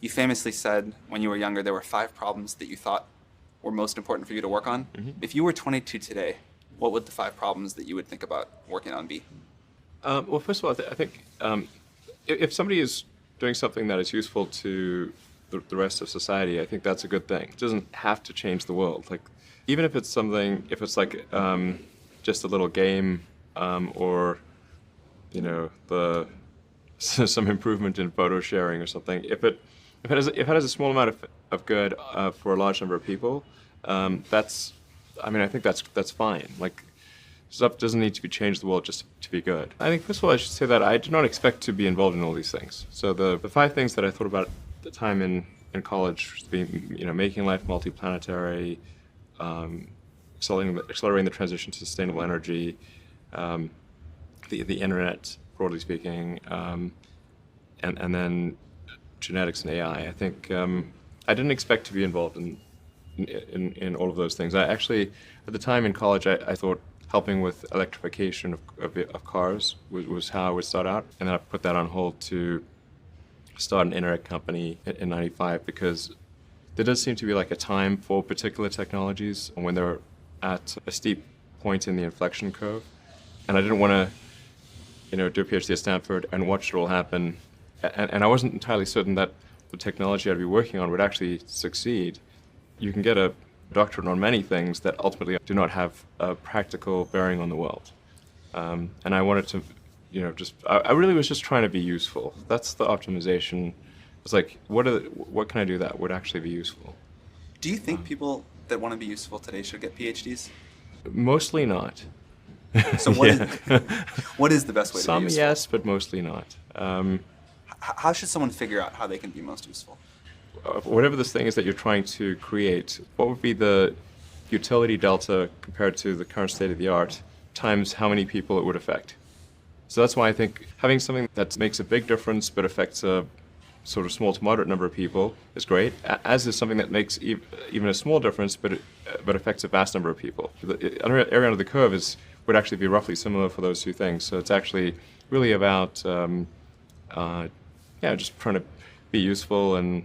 You famously said when you were younger there were 5 problems that you thought were most important for you to work on. If you were 22 today, what would the 5 problems that you would think about working on be? Well, first of all, I think if somebody is doing something that is useful to the rest of society, I think that's a good thing. It doesn't have to change the world. Like, even if it's something, if it's like just a little game, or some improvement in photo sharing or something. If it has a small amount of good for a large number of people, I think that's fine. Like, stuff doesn't need to be changed the world just to be good. I think, first of all, I should say that I did not expect to be involved in all these things. So the 5 things that I thought about at the time in college, being, making life multi-planetary, accelerating the transition to sustainable energy, the internet, broadly speaking, and then genetics and AI. I think I didn't expect to be involved in all of those things. I actually, at the time in college, I thought helping with electrification of cars was how I would start out, and then I put that on hold to start an internet company in '95, because there does seem to be like a time for particular technologies when they're at a steep point in the inflection curve, and I didn't want to do a PhD at Stanford and watch it all happen, and I wasn't entirely certain that the technology I'd be working on would actually succeed. You can get a doctorate on many things that ultimately do not have a practical bearing on the world, and I wanted to, I really was just trying to be useful. That's the optimization. It's like, what can I do that would actually be useful? Do you think people that want to be useful today should get PhDs? Mostly not. So what is the best way to be useful? Some yes, but mostly not. How should someone figure out how they can be most useful? Whatever this thing is that you're trying to create, what would be the utility delta compared to the current state of the art times how many people it would affect? So that's why I think having something that makes a big difference but affects a sort of small to moderate number of people is great, as is something that makes even a small difference but affects a vast number of people. The area under the curve would actually be roughly similar for those 2 things. So it's actually really about just trying to be useful and